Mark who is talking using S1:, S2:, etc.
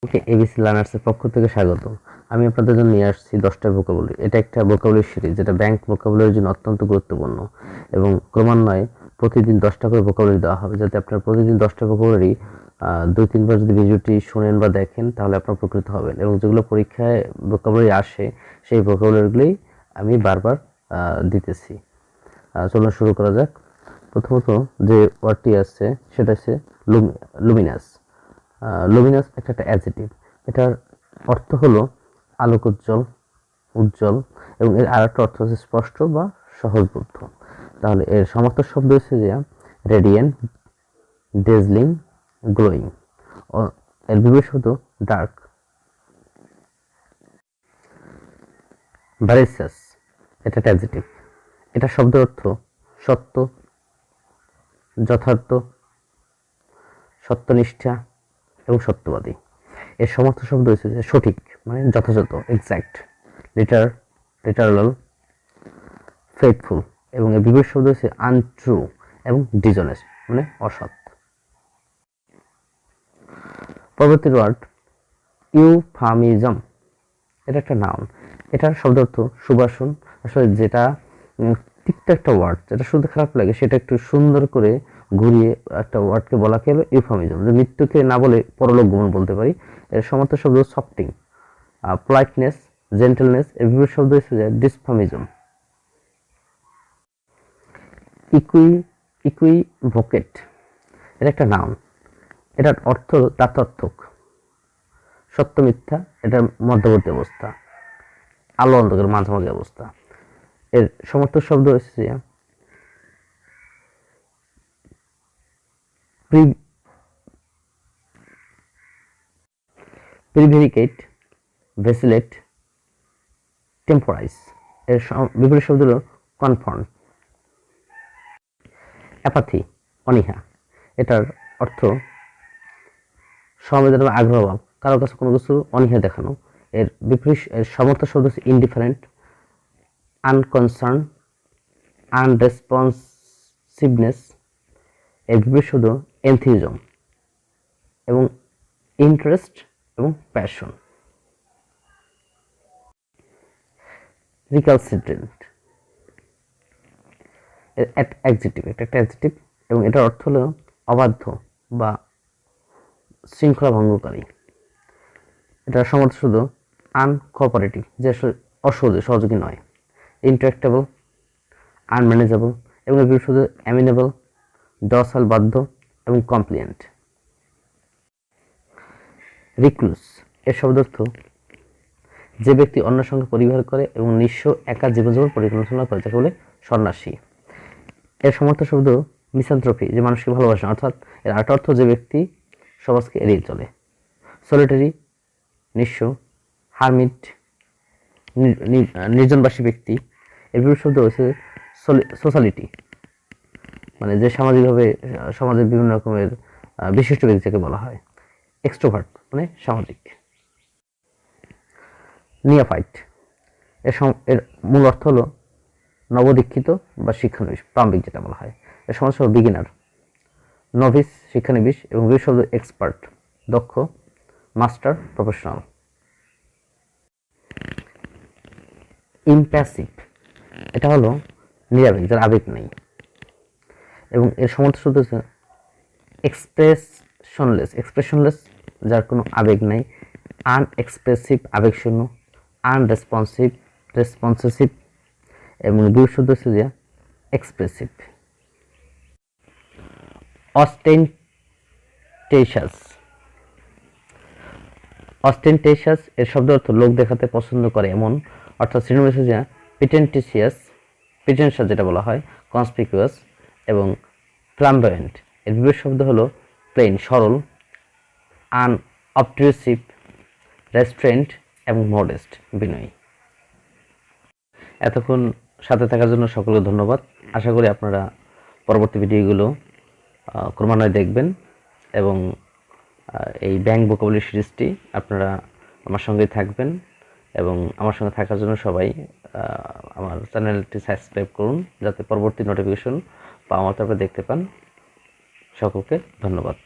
S1: ওকে, ABC লার্নার্সের পক্ষ থেকে স্বাগত। আমি আপনাদের জন্য নিয়ে আসছি 10টা ভোকাবুলারি। এটা একটা ভোকাবুলারি সিরিজ যেটা ব্যাংক ভোকাবুলারির জন্য অত্যন্ত গুরুত্বপূর্ণ এবং ক্রমান্বয়ে প্রতিদিন 10টা করে ভোকাবুলারি দেওয়া হবে, যাতে আপনার প্রতিদিন 10টা ভোকাবুলারি 2-3 বার যদি ভিডিওটি শোনেন বা দেখেন তাহলে আপনার উপকৃত হবেন। এবং যেগুলো পরীক্ষায় ভোকাবুলারি আসে সেই ভোকাবুলারিগুলোই আমি বারবার দিতেছি। চলুন শুরু করা যাক। প্রথমত যে ওয়ার্ডটি আসছে সেটা হচ্ছে লুমিনাস। লুমিনাস একটা অ্যাডজেক্টিভ। এটার অর্থ হলো আলোকোজ্জ্বল, উজ্জ্বল, এবং এর আরেকটা অর্থ হচ্ছে স্পষ্ট বা সহজবোধ্য। তাহলে এর সমার্থক শব্দ হচ্ছে যে রেডিয়েন্ট, ডেজলিং, গ্লোয়িং। এর বিপরীত শব্দ ডার্ক। ভারিসাস এটা একটা অ্যাডজেক্টিভ। এটা শব্দের অর্থ সত্য, যথার্থ, সত্যনিষ্ঠা এবং সত্যবাদী। এর সমর্থ শব্দ হচ্ছে যে সঠিক, মানে যথাযথ, এক্সাক্ট, লিটারাল, ফেথফুল। এবং এর বিপরীত শব্দ হচ্ছে আনট্রু এবং ডিসঅনেস্ট, মানে অসৎ। পরবর্তী ওয়ার্ড ইউফামিজম। এটা একটা নাউন। এটার শব্দ অর্থ সুবাসন। আসলে যেটা তিক্ত একটা ওয়ার্ড, যেটা শুনতে খারাপ লাগে, সেটা একটু সুন্দর করে ঘুরিয়ে একটা ওয়ার্ডকে বলাকে হলো ইউফামিজম। যে মৃত্যুকে না বলে পরলোক গমন বলতে পারি। এর সমার্থ শব্দ সফটিং, পোলাইটনেস, জেন্টেলনেস। এর বিপরীত শব্দ হচ্ছে যে ডিসফামিজম। ইকুইভোকেট এটা একটা নাউন। এটার অর্থ তাত্ত্বিক, সত্য মিথ্যা, এটার মধ্যবর্তী অবস্থা, আলো অন্ধকার মাঝামাঝি অবস্থা। এর সমর্থক শব্দ হচ্ছে প্রিভেরিকেট, ভেসিলেট, টেম্পোরাইজ। এর বিপরীত শব্দ হলো কনফার্ম। অ্যাপাথি, অনীহা। এটার অর্থ সমবেদনা বা আগ্রহ ভাব, কারো কাছে কোনো কিছু অনীহা দেখানো। এর বিপরীত এর সমর্থক শব্দ হচ্ছে ইনডিফারেন্ট, আনকনসার্ন, আনরেসপন্সিভনেস। এর বিপরীত শব্দ এনথিজম এবং ইন্টারেস্ট এবং প্যাশন। রিকালসিট্রেন্ট অ্যাডজেক্টিভ, একটা অ্যাডজেক্টিভ, এবং এটার অর্থ হলো অবাধ্য বা শৃঙ্খলা ভঙ্গকারী। এটার সমর্থক শব্দ আনকোঅপারেটিভ, যে সহযোগী নয়। ইন্টারেক্টেবল, আনম্যানেজেবল, এবং এর বিপরীত শব্দ অ্যামিনেবল, ডসাল, বাধ্য, এবং কমপ্লিয়েন্ট। রিক্লুস এর শব্দার্থ যে ব্যক্তি অন্যের সঙ্গে পরিবার করে এবং নিঃস্ব একা জীবনযাপন পরিকল্পনা করে, তাকে বলে সন্ন্যাসী। এর সমর্থক শব্দ মিসান্থ্রপি, যে মানুষকে ভালোবাসে। অর্থাৎ এর আরেকটা অর্থ যে ব্যক্তি সমাজকে এড়িয়ে চলে। সলিটারি, নিঃস্ব, হারমিট, নির্জনবাসী ব্যক্তি। এর বিপরীত শব্দ হচ্ছে সোশ্যালিটি, মানে যে সামাজিকভাবে সমাজের বিভিন্ন রকমের বিশিষ্ট ব্যক্তি যাকে বলা হয়। এক্সট্রোভার্ট মানে সামাজিক। নিওফাইট এর মূল অর্থ হলো নবদীক্ষিত বা শিক্ষানবিশ, প্রারম্ভিক যেটা বলা হয়। এর সমস্যা হলো বিগিনার, নভিস শিক্ষানবিশ, এবং বিপরীত শব্দ এক্সপার্ট, দক্ষ, মাস্টার, প্রফেশনাল। ইম্প্যাসিভ এটা হলো নিরাবেগ, যার আবেগ নেই, এবং এর সমর্থক শব্দ হচ্ছে এক্সপ্রেশনলেস, যার কোনো আবেগ নেই। আনএক্সপ্রেসিভ, আবেগশূন্য। রেসপন্সিভ, এবং বিপরীত শব্দ হচ্ছে যে এক্সপ্রেসিভ। অস্টেন্টেশাস এর শব্দ অর্থ লোক দেখাতে পছন্দ করে এমন। অর্থাৎ সিনোনিম হচ্ছে যে প্রিটেনশিয়াস যেটা বলা হয়, কনসপিকুয়াস, এবং ফ্লাম্বয়েন্ট। এর বিপরীত শব্দ হলো প্লেন, সরল, আনঅবট্রুসিভ, রেস্টুরেন্ট, এবং মডেস্ট, বিনয়ী। এতক্ষণ সাথে থাকার জন্য সকলকে ধন্যবাদ। আশা করি আপনারা পরবর্তী ভিডিওগুলো ক্রমান্বয়ে দেখবেন, এবং এই ব্যাংক ভোকাবুলারি সিরিজটি আপনারা আমার সঙ্গেই থাকবেন, এবং আমার সঙ্গে থাকার জন্য সবাই আমার চ্যানেলটি সাবস্ক্রাইব করুন, যাতে পরবর্তী নোটিফিকেশন পাওয়া মাত্র আপনি দেখতে পান। সকলকে ধন্যবাদ।